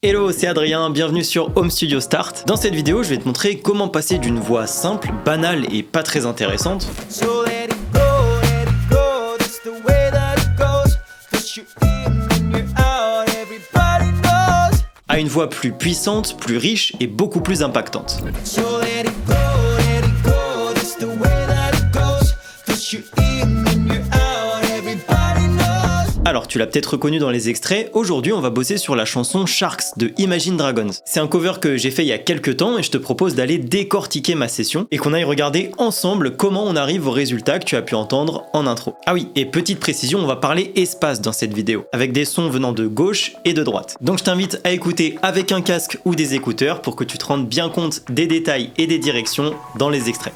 Hello, c'est Adrien, bienvenue sur Home Studio Start. Dans cette vidéo, je vais te montrer comment passer d'une voix simple, banale et pas très intéressante à une voix plus puissante, plus riche et beaucoup plus impactante. Alors, tu l'as peut-être reconnu dans les extraits, aujourd'hui on va bosser sur la chanson Sharks de Imagine Dragons. C'est un cover que j'ai fait il y a quelques temps et je te propose d'aller décortiquer ma session et qu'on aille regarder ensemble comment on arrive au résultat que tu as pu entendre en intro. Ah oui, et petite précision, on va parler espace dans cette vidéo, avec des sons venant de gauche et de droite. Donc je t'invite à écouter avec un casque ou des écouteurs pour que tu te rendes bien compte des détails et des directions dans les extraits.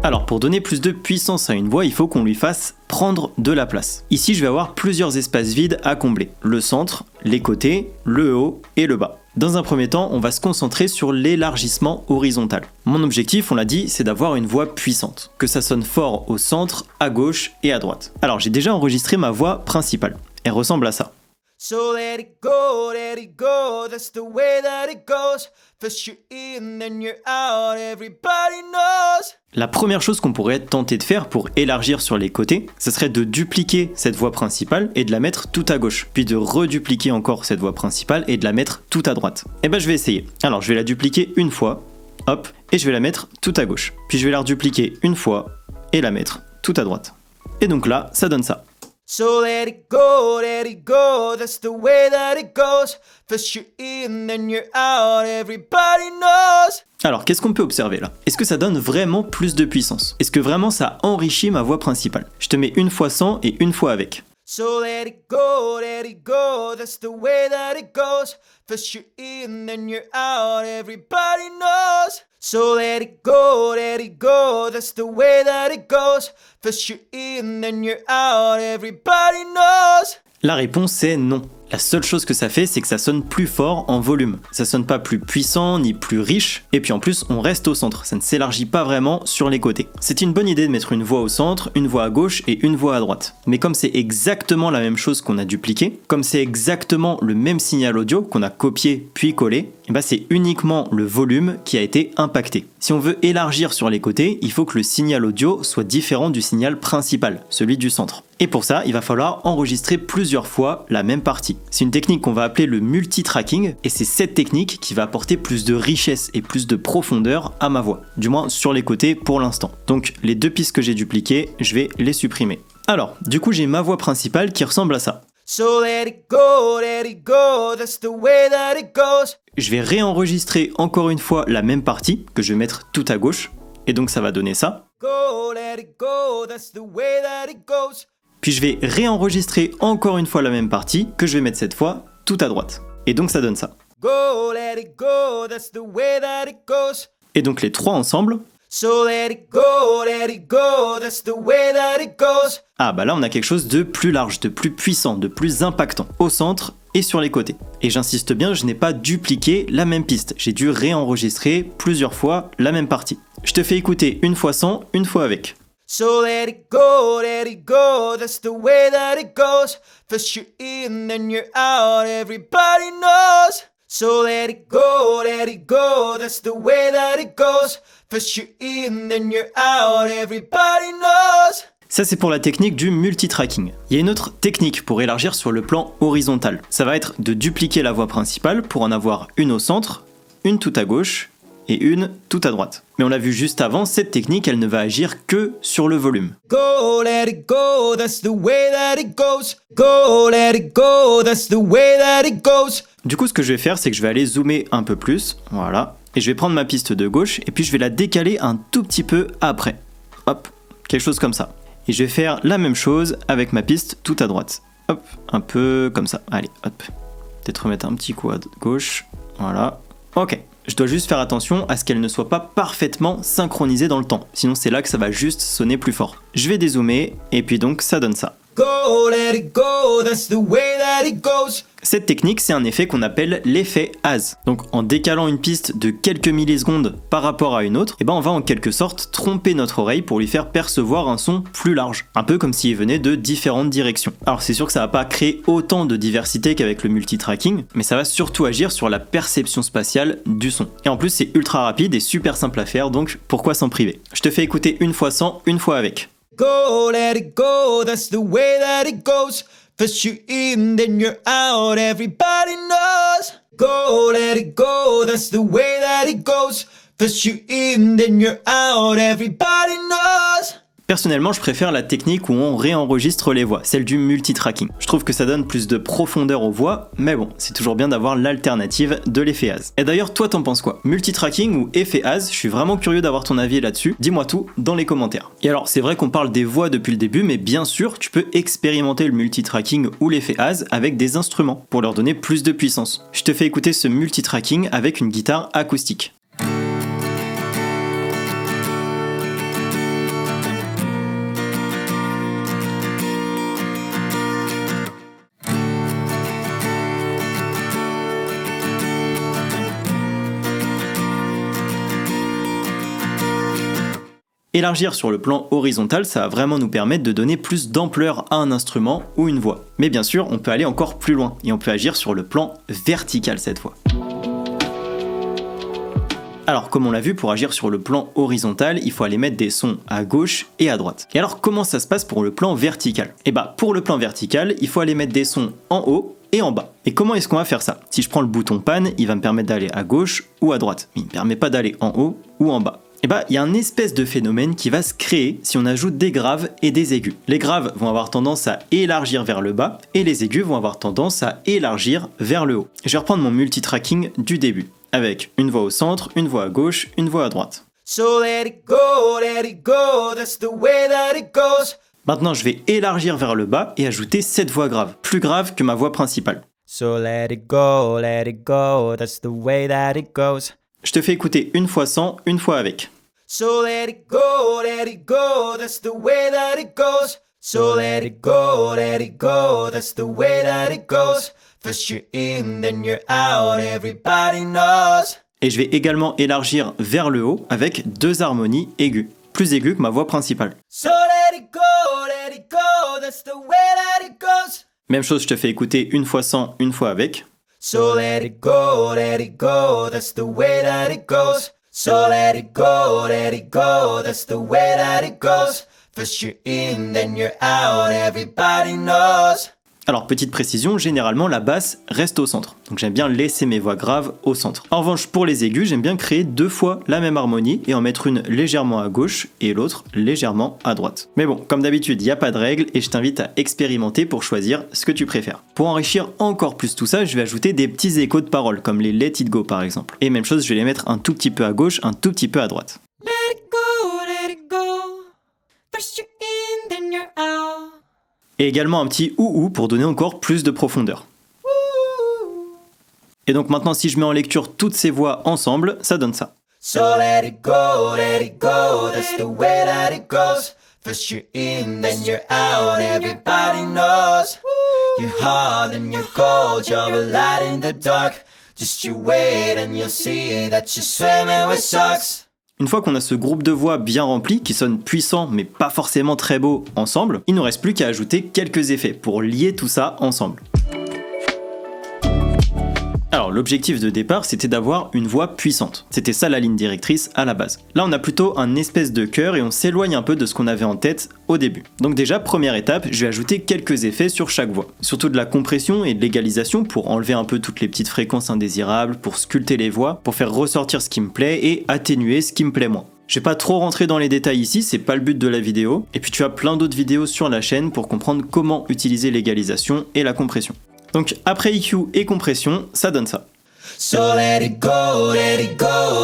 Alors pour donner plus de puissance à une voix, il faut qu'on lui fasse prendre de la place. Ici je vais avoir plusieurs espaces vides à combler. Le centre, les côtés, le haut et le bas. Dans un premier temps, on va se concentrer sur l'élargissement horizontal. Mon objectif, on l'a dit, c'est d'avoir une voix puissante. Que ça sonne fort au centre, à gauche et à droite. Alors j'ai déjà enregistré ma voix principale. Elle ressemble à ça. So let it go, that's the way that it goes. First you're in, then you're out, everybody knows. La première chose qu'on pourrait tenter de faire pour élargir sur les côtés, ce serait de dupliquer cette voix principale et de la mettre tout à gauche, puis de redupliquer encore cette voix principale et de la mettre tout à droite. Et ben je vais essayer. Alors je vais la dupliquer une fois, hop, et je vais la mettre tout à gauche. Puis je vais la redupliquer une fois et la mettre tout à droite. Et donc là, ça donne ça. So let it go, that's the way that it goes. First you're in, then you're out, everybody knows. Alors, qu'est-ce qu'on peut observer là? Est-ce que ça donne vraiment plus de puissance? Est-ce que vraiment ça enrichit ma voix principale? Je te mets une fois sans et une fois avec. So let it go, that's the way that it goes. First you're in, then you're out, everybody knows. So let it go, that's the way that it goes. First you're in, then you're out, everybody knows. La réponse est non. La seule chose que ça fait, c'est que ça sonne plus fort en volume. Ça sonne pas plus puissant ni plus riche, et puis en plus on reste au centre, ça ne s'élargit pas vraiment sur les côtés. C'est une bonne idée de mettre une voix au centre, une voix à gauche et une voix à droite. Mais comme c'est exactement la même chose qu'on a dupliqué, comme c'est exactement le même signal audio qu'on a copié puis collé, et ben c'est uniquement le volume qui a été impacté. Si on veut élargir sur les côtés, il faut que le signal audio soit différent du signal principal, celui du centre. Et pour ça, il va falloir enregistrer plusieurs fois la même partie. C'est une technique qu'on va appeler le multitracking, et c'est cette technique qui va apporter plus de richesse et plus de profondeur à ma voix, du moins sur les côtés pour l'instant. Donc les deux pistes que j'ai dupliquées, je vais les supprimer. Alors, du coup j'ai ma voix principale qui ressemble à ça. So let it go, that's the way that it goes. Je vais réenregistrer encore une fois la même partie, que je vais mettre tout à gauche, et donc ça va donner ça. Go, let it go, that's the way that it goes. Puis je vais réenregistrer encore une fois la même partie, que je vais mettre cette fois tout à droite. Et donc ça donne ça. Go, let it go, that's the way that it goes. Et donc les trois ensemble. So let it go, that's the way that it goes. Ah bah là on a quelque chose de plus large, de plus puissant, de plus impactant, au centre et sur les côtés. Et j'insiste bien, je n'ai pas dupliqué la même piste, j'ai dû réenregistrer plusieurs fois la même partie. Je te fais écouter une fois sans, une fois avec. So let it go, that's the way that it goes. First you're in, then you're out, everybody knows. So let it go, that's the way that it goes. First you're in, then you're out, everybody knows. Ça c'est pour la technique du multitracking. Il y a une autre technique pour élargir sur le plan horizontal. Ça va être de dupliquer la voix principale pour en avoir une au centre, une tout à gauche et une tout à droite. Mais on l'a vu juste avant, cette technique, elle ne va agir que sur le volume. Go, let it go, that's the way that it goes. Go, let it go, that's the way that it goes. Du coup, ce que je vais faire, c'est que je vais aller zoomer un peu plus, voilà, et je vais prendre ma piste de gauche, et puis je vais la décaler un tout petit peu après. Hop, quelque chose comme ça. Et je vais faire la même chose avec ma piste tout à droite. Hop, un peu comme ça. Allez, hop. Peut-être remettre un petit coup à gauche, voilà. Ok. Je dois juste faire attention à ce qu'elle ne soit pas parfaitement synchronisée dans le temps, sinon c'est là que ça va juste sonner plus fort. Je vais dézoomer, et puis donc ça donne ça. go, let it go, that's the way that it goes. Cette technique, c'est un effet qu'on appelle l'effet as. Donc en décalant une piste de quelques millisecondes par rapport à une autre, on va en quelque sorte tromper notre oreille pour lui faire percevoir un son plus large. Un peu comme s'il venait de différentes directions. Alors c'est sûr que ça va pas créer autant de diversité qu'avec le multitracking, mais ça va surtout agir sur la perception spatiale du son. Et en plus c'est ultra rapide et super simple à faire, donc pourquoi s'en priver? Je te fais écouter une fois sans, une fois avec. Go, let it go, that's the way that it goes. First you're in, then you're out, everybody knows. Go, let it go, that's the way that it goes. First you're in, then you're out, everybody knows. Personnellement, je préfère la technique où on réenregistre les voix, celle du multitracking. Je trouve que ça donne plus de profondeur aux voix, mais bon, c'est toujours bien d'avoir l'alternative de l'effet as. Et d'ailleurs, toi t'en penses quoi? Multitracking ou effet as? Je suis vraiment curieux d'avoir ton avis là-dessus. Dis-moi tout dans les commentaires. Et alors, c'est vrai qu'on parle des voix depuis le début, mais bien sûr, tu peux expérimenter le multitracking ou l'effet as avec des instruments pour leur donner plus de puissance. Je te fais écouter ce multitracking avec une guitare acoustique. Élargir sur le plan horizontal, ça va vraiment nous permettre de donner plus d'ampleur à un instrument ou une voix. Mais bien sûr, on peut aller encore plus loin et on peut agir sur le plan vertical cette fois. Alors comme on l'a vu, pour agir sur le plan horizontal, il faut aller mettre des sons à gauche et à droite. Et alors comment ça se passe pour le plan vertical? Pour le plan vertical, il faut aller mettre des sons en haut et en bas. Et comment est-ce qu'on va faire ça? Si je prends le bouton pan, il va me permettre d'aller à gauche ou à droite, mais il ne me permet pas d'aller en haut ou en bas. Il y a un espèce de phénomène qui va se créer si on ajoute des graves et des aigus. Les graves vont avoir tendance à élargir vers le bas et les aigus vont avoir tendance à élargir vers le haut. Je vais reprendre mon multitracking du début, avec une voix au centre, une voix à gauche, une voix à droite. So let it go, that's the way that it goes. Maintenant, je vais élargir vers le bas et ajouter cette voix grave, plus grave que ma voix principale. So let it go, that's the way that it goes. Je te fais écouter une fois sans, une fois avec. So let it go, that's the way that it goes. So let it go, that's the way that it goes. First you're in, then you're out, everybody knows. Et je vais également élargir vers le haut avec deux harmonies aiguës, plus aiguës que ma voix principale. So let it go, that's the way that it goes. Même chose, je te fais écouter une fois sans, une fois avec. So let it go, that's the way that it goes. So let it go, that's the way that it goes. First you're in, then you're out, everybody knows. Alors petite précision, généralement la basse reste au centre, donc j'aime bien laisser mes voix graves au centre. En revanche pour les aigus, j'aime bien créer deux fois la même harmonie et en mettre une légèrement à gauche et l'autre légèrement à droite. Mais bon, comme d'habitude, il n'y a pas de règle et je t'invite à expérimenter pour choisir ce que tu préfères. Pour enrichir encore plus tout ça, je vais ajouter des petits échos de paroles, comme les Let It Go par exemple. Et même chose, je vais les mettre un tout petit peu à gauche, un tout petit peu à droite. Let it go, first you're in, then you're out. Et également un petit ou pour donner encore plus de profondeur. Et donc maintenant si je mets en lecture toutes ces voix ensemble, ça donne ça. So let it go, that's the way that it goes. First you're in, then you're out, everybody knows. You're hot and you're cold, you're a light in the dark. Just you wait and you'll see that you're swimming with sharks. Une fois qu'on a ce groupe de voix bien rempli, qui sonne puissant mais pas forcément très beau ensemble, il ne nous reste plus qu'à ajouter quelques effets pour lier tout ça ensemble. Alors l'objectif de départ c'était d'avoir une voix puissante, c'était ça la ligne directrice à la base. Là on a plutôt un espèce de chœur et on s'éloigne un peu de ce qu'on avait en tête au début. Donc déjà première étape, je vais ajouter quelques effets sur chaque voix. Surtout de la compression et de l'égalisation pour enlever un peu toutes les petites fréquences indésirables, pour sculpter les voix, pour faire ressortir ce qui me plaît et atténuer ce qui me plaît moins. Je vais pas trop rentrer dans les détails ici, c'est pas le but de la vidéo. Et puis tu as plein d'autres vidéos sur la chaîne pour comprendre comment utiliser l'égalisation et la compression. Donc après EQ et compression, ça donne ça. So let it go,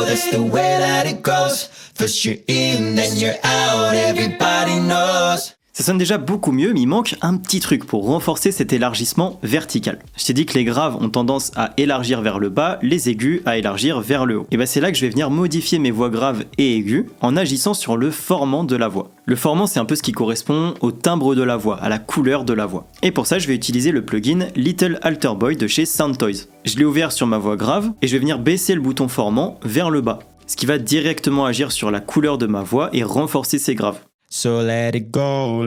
that's the way that it goes. First you're in, then you're out, everybody knows. Ça sonne déjà beaucoup mieux, mais il manque un petit truc pour renforcer cet élargissement vertical. Je t'ai dit que les graves ont tendance à élargir vers le bas, les aigus à élargir vers le haut. Et c'est là que je vais venir modifier mes voix graves et aiguës en agissant sur le formant de la voix. Le formant, c'est un peu ce qui correspond au timbre de la voix, à la couleur de la voix. Et pour ça, je vais utiliser le plugin Little Alter Boy de chez Soundtoys. Je l'ai ouvert sur ma voix grave et je vais venir baisser le bouton formant vers le bas, ce qui va directement agir sur la couleur de ma voix et renforcer ses graves. So let it go,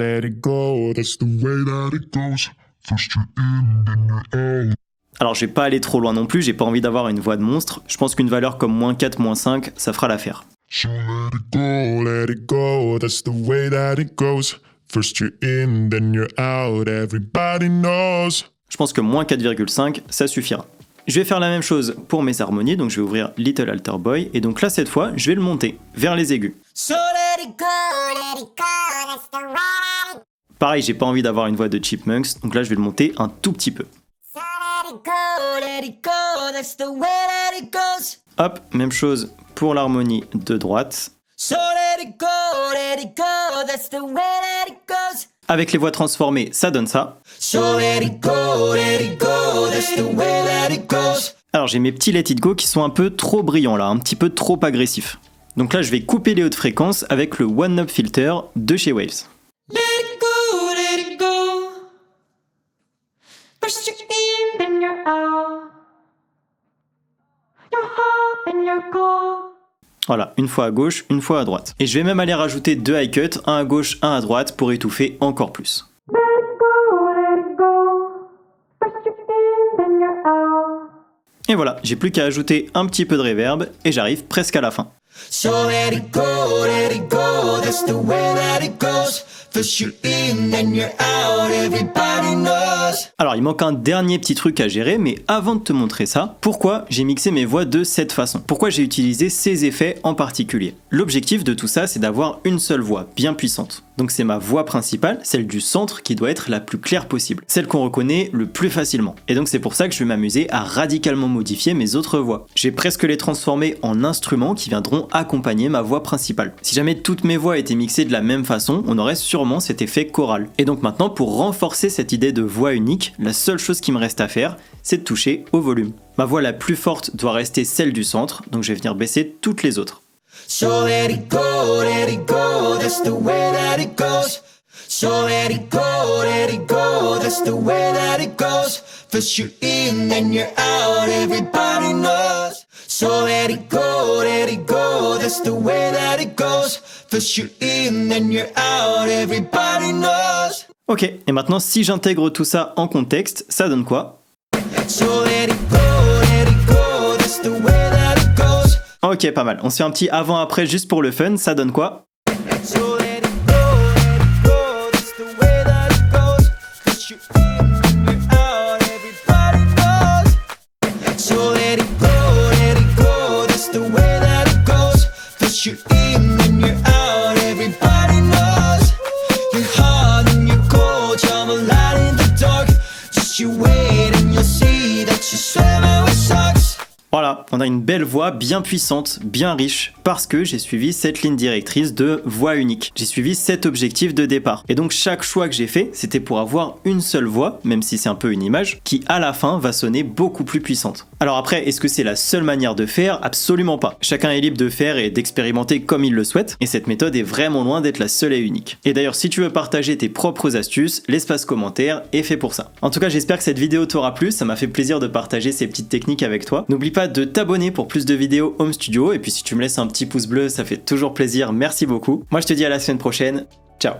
that's the way that it goes. First you're in, then you're out. Alors je vais pas aller trop loin non plus, j'ai pas envie d'avoir une voix de monstre, je pense qu'une valeur comme -4, -5, ça fera l'affaire. So let it go, that's the way that it goes. First you're in, then you're out, everybody knows. Je pense que -4,5, ça suffira. Je vais faire la même chose pour mes harmonies, donc je vais ouvrir Little Alter Boy, et donc là cette fois, je vais le monter vers les aigus. So let it go, that's the way that it goes. Pareil, j'ai pas envie d'avoir une voix de Chipmunks, donc là je vais le monter un tout petit peu. So let it go, that's the way that it goes. Hop, même chose pour l'harmonie de droite. So let it go, that's the way that it goes. Avec les voix transformées, ça donne ça. So let it go, that's the way that it goes. Alors j'ai mes petits Let It Go qui sont un peu trop brillants là, un petit peu trop agressifs. Donc là je vais couper les hautes fréquences avec le One Knob Filter de chez Waves. Let it go. First you're in, then you're out. You're hot, then you're cold. Voilà, une fois à gauche, une fois à droite. Et je vais même aller rajouter 2 high cuts, un à gauche, un à droite, pour étouffer encore plus. Let it go. First you're in, then you're out. Et voilà, j'ai plus qu'à ajouter un petit peu de reverb, et j'arrive presque à la fin. So let it go, that's the way that it goes. First you're in, then you're out, everybody knows. Alors il manque un dernier petit truc à gérer, mais avant de te montrer ça, pourquoi j'ai mixé mes voix de cette façon? Pourquoi j'ai utilisé ces effets en particulier? L'objectif de tout ça, c'est d'avoir une seule voix bien puissante. Donc c'est ma voix principale, celle du centre, qui doit être la plus claire possible, celle qu'on reconnaît le plus facilement. Et donc c'est pour ça que je vais m'amuser à radicalement modifier mes autres voix. J'ai presque les transformer en instruments qui viendront accompagner ma voix principale. Si jamais toutes mes voix étaient mixées de la même façon, on aurait sûrement cet effet choral. Et donc maintenant, pour renforcer cette idée de voix unique, la seule chose qui me reste à faire, c'est de toucher au volume. Ma voix la plus forte doit rester celle du centre, donc je vais venir baisser toutes les autres. So let it go, that's the way that it goes. So let it go, that's the way that it goes. First you're in, then you're out, everybody knows. So let it go, that's the way that it goes. First you're in, then you're out, everybody knows. Ok, et maintenant si j'intègre tout ça en contexte, ça donne quoi? So let it go, that's the way that it goes. Ok, pas mal. On se fait un petit avant-après juste pour le fun, ça donne quoi? So let it go, that's the way that it goes. First you're in, then you're out, everybody knows. So let it go, that's the way that it goes. First you're in, then you're out, everybody knows. You're hot and you're cold, you're a light in the dark. Just you wait and you'll see that you swear it sucks. Voilà, on a une belle voix bien puissante, bien riche, parce que j'ai suivi cette ligne directrice de voix unique. J'ai suivi cet objectif de départ. Et donc chaque choix que j'ai fait, c'était pour avoir une seule voix, même si c'est un peu une image, qui à la fin va sonner beaucoup plus puissante. Alors après, est-ce que c'est la seule manière de faire? Absolument pas. Chacun est libre de faire et d'expérimenter comme il le souhaite, et cette méthode est vraiment loin d'être la seule et unique. Et d'ailleurs, si tu veux partager tes propres astuces, l'espace commentaire est fait pour ça. En tout cas, j'espère que cette vidéo t'aura plu, ça m'a fait plaisir de partager ces petites techniques avec toi. N'oublie pas de t'abonner pour plus de vidéos home studio, et puis si tu me laisses un petit pouce bleu, ça fait toujours plaisir, merci beaucoup. Moi je te dis à la semaine prochaine, ciao.